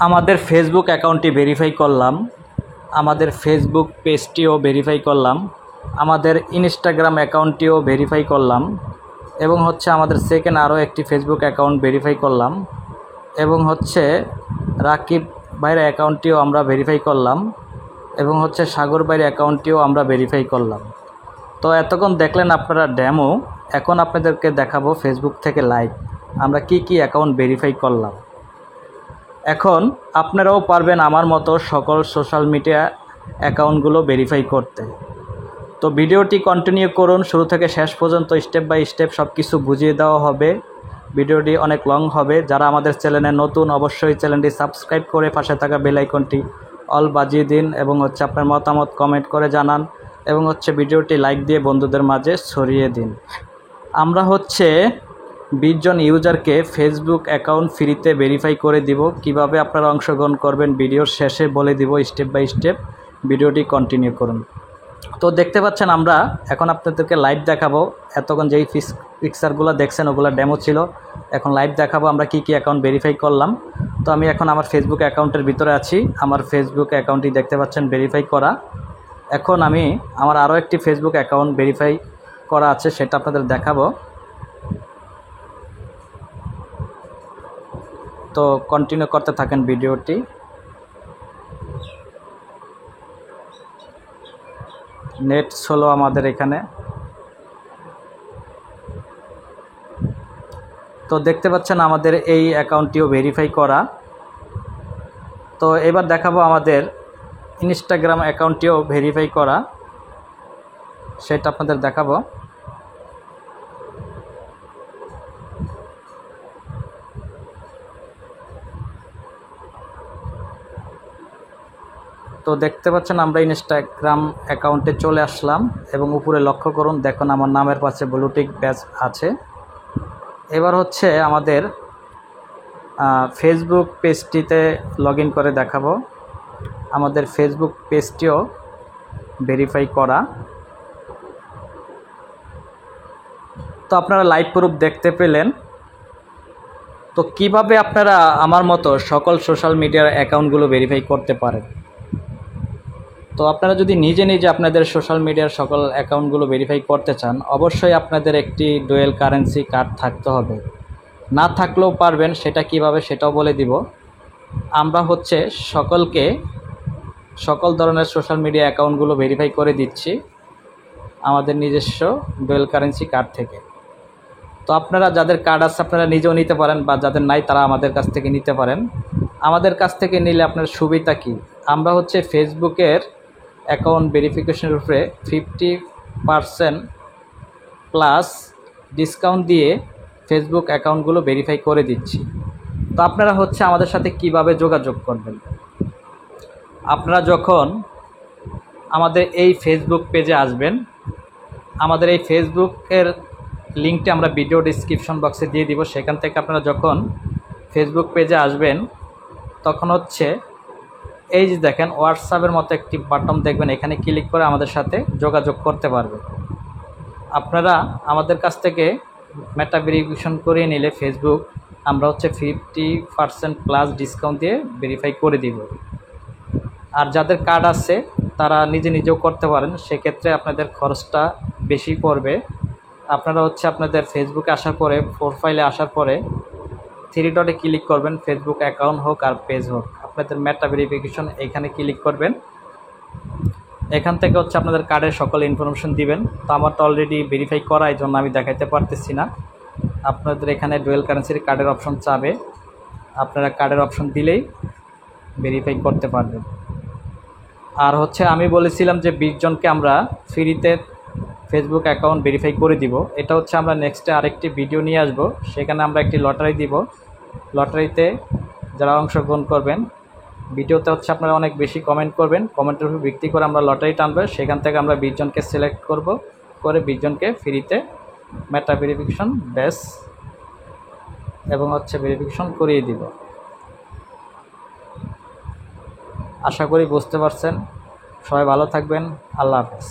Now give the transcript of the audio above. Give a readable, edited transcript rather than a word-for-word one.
আমাদের ফেসবুক অ্যাকাউন্টটি ভেরিফাই করলাম, আমাদের ফেসবুক পেজটিও ভেরিফাই করলাম, আমাদের ইনস্টাগ্রাম অ্যাকাউন্টটিও ভেরিফাই করলাম এবং আমাদের সেকেন্ড আরও একটি ফেসবুক অ্যাকাউন্ট ভেরিফাই করলাম এবং রাকিব ভাইয়ের অ্যাকাউন্টটিও আমরা ভেরিফাই করলাম এবং সাগর ভাইয়ের অ্যাকাউন্টটিও আমরা ভেরিফাই করলাম। তো এতক্ষণ দেখলেন আপনারা ডেমো, এখন আপনাদেরকে দেখাবো ফেসবুক থেকে লাইভ আমরা কি অ্যাকাউন্ট ভেরিফাই করলাম। এখন আপনারাও পারবেন আমার মতো সকল সোশ্যাল মিডিয়া অ্যাকাউন্টগুলো ভেরিফাই করতে। তো ভিডিওটি কন্টিনিউ করুন শুরু থেকে শেষ পর্যন্ত, স্টেপ বাই স্টেপ সব কিছু বুঝিয়ে দেওয়া হবে। ভিডিওটি অনেক লং হবে। যারা আমাদের চ্যানেলে নতুন অবশ্যই চ্যানেলটি সাবস্ক্রাইব করে পাশে থাকা বেল আইকনটি অল বাজিয়ে দিন এবং আপনার মতামত কমেন্ট করে জানান এবং ভিডিওটি লাইক দিয়ে বন্ধুদের মাঝে ছড়িয়ে দিন। আমরা 20 জন ইউজারকে ফেসবুক অ্যাকাউন্ট ফ্রিতে ভেরিফাই করে দিব। কিভাবে আপনারা অংশগ্রহণ করবেন ভিডিওর শেষে বলে দিব স্টেপ বাই স্টেপ। ভিডিওটি কন্টিনিউ করুন। তো দেখতে পাচ্ছেন আমরা এখন আপনাদেরকে লাইভ দেখাবো। এতক্ষণ যেই পিকচারগুলো দেখছেন ওগুলো ডেমো ছিল, এখন লাইভ দেখাবো আমরা কি অ্যাকাউন্ট ভেরিফাই করলাম। তো আমি এখন আমার ফেসবুক অ্যাকাউন্টের ভিতরে আছি। আমার ফেসবুক অ্যাকাউন্টটি দেখতে পাচ্ছেন ভেরিফাই করা। এখন আমি আমার আরও একটি ফেসবুক অ্যাকাউন্ট ভেরিফাই করা আছে, সেটা আপনাদের দেখাবো। তো কন্টিনিউ করতে থাকেন ভিডিওটি। নেট স্লো আমাদের এখানে। তো দেখতে পাচ্ছেন আমাদের এই অ্যাকাউন্টটিও ভেরিফাই করা। তো এবার দেখাবো আমাদের ইনস্টাগ্রাম অ্যাকাউন্টটিও ভেরিফাই করা, সেটা আপনাদের দেখাবো। তো দেখতে পাচ্ছেন আমরা ইনস্টাগ্রাম অ্যাকাউন্টে চলে আসলাম এবং উপরে লক্ষ্য করুন, দেখুন আমার নামের পাশে ব্লু টিক ব্যাজ আছে। এবার আমাদের ফেসবুক পেজটিতে লগ ইন করে দেখাবো। আমাদের ফেসবুক পেজটিও ভেরিফাই করা। তো আপনারা লাইভ প্রুফ দেখতে পেলেন। তো কিভাবে আপনারা আমার মতো সকল সোশ্যাল মিডিয়ার অ্যাকাউন্টগুলো ভেরিফাই করতে পারেন। তো আপনারা যদি নিজে আপনাদের সোশ্যাল মিডিয়ার সকল অ্যাকাউন্টগুলো ভেরিফাই করতে চান, অবশ্যই আপনাদের একটি ডুয়েল কারেন্সি কার্ড থাকতে হবে। না থাকলেও পারবেন, সেটা কিভাবে সেটাও বলে দিব। আমরা সকলকে সকল ধরনের সোশ্যাল মিডিয়া অ্যাকাউন্টগুলো ভেরিফাই করে দিচ্ছি আমাদের নিজস্ব ডুয়েল কারেন্সি কার্ড থেকে। তো আপনারা যাদের কার্ড আছে আপনারা নিজেও নিতে পারেন, বা যাদের নাই তারা আমাদের কাছ থেকে নিতে পারেন। আমাদের কাছ থেকে নিলে আপনার সুবিধা কি, আমরা ফেসবুকের অ্যাকাউন্ট ভেরিফিকেশনের উপরে 50% প্লাস ডিসকাউন্ট দিয়ে ফেসবুক অ্যাকাউন্টগুলো ভেরিফাই করে দিচ্ছি। তো আপনারা আমাদের সাথে কিভাবে যোগাযোগ করবেন। আপনারা যখন আমাদের এই ফেসবুক পেজে আসবেন, আমাদের এই ফেসবুকের লিঙ্কটি আমরা ভিডিও ডিসক্রিপশন বক্সে দিয়ে দিব। সেখান থেকে আপনারা যখন ফেসবুক পেজে আসবেন তখন এই যে দেখেন হোয়াটসঅ্যাপের মতো একটি বাটন দেখবেন, এখানে ক্লিক করে আমাদের সাথে যোগাযোগ করতে পারবেন। আপনারা আমাদের কাছ থেকে মেটা ভেরিফিকেশন করিয়ে নিলে ফেসবুক আমরা 50% প্লাস ডিসকাউন্ট দিয়ে ভেরিফাই করে দিব। আর যাদের কার্ড আছে তারা নিজেও করতে পারেন, সেক্ষেত্রে আপনাদের খরচটা বেশি পড়বে। আপনারা আপনাদের ফেসবুকে আসার পরে প্রোফাইলে আসার পরে 3 ডটে ক্লিক করবেন, ফেসবুক অ্যাকাউন্ট হোক আর পেজ হোক, আপনাদের মেটা ভেরিফিকেশন এখানে ক্লিক করবেন। এখান থেকে আপনাদের কার্ডের সকল ইনফরমেশন দিবেন। তো আমারটা অলরেডি ভেরিফাই করা, এই জন্য আমি দেখাইতে পারতেছি না। আপনাদের এখানে ডুয়েল কারেন্সির কার্ডের অপশন চাবে, আপনারা কার্ডের অপশন দিলেই ভেরিফাই করতে পারবেন। আর আমি বলেছিলাম যে 20 জনকে আমরা ফ্রিতে ফেসবুক অ্যাকাউন্ট ভেরিফাই করে দিব। এটা আমরা নেক্সটে আরেকটি ভিডিও নিয়ে আসব, সেখানে আমরা একটি লটারি দিব। লটারিতে যারা অংশগ্রহণ করবেন, ভিডিওতে আপনারা অনেক বেশি কমেন্ট করবেন, কমেন্টের উপর ভিত্তি করে আমরা লটারি টানবো। সেখান থেকে আমরা 20 জনকে সিলেক্ট করব, করে 20 জনকে ফ্রিতে মেটা ভেরিফিকেশন ব্যাস এবং ভেরিফিকেশন করিয়ে দিব। আশা করি বুঝতে পারছেন। সবাই ভালো থাকবেন। আল্লাহ হাফেজ।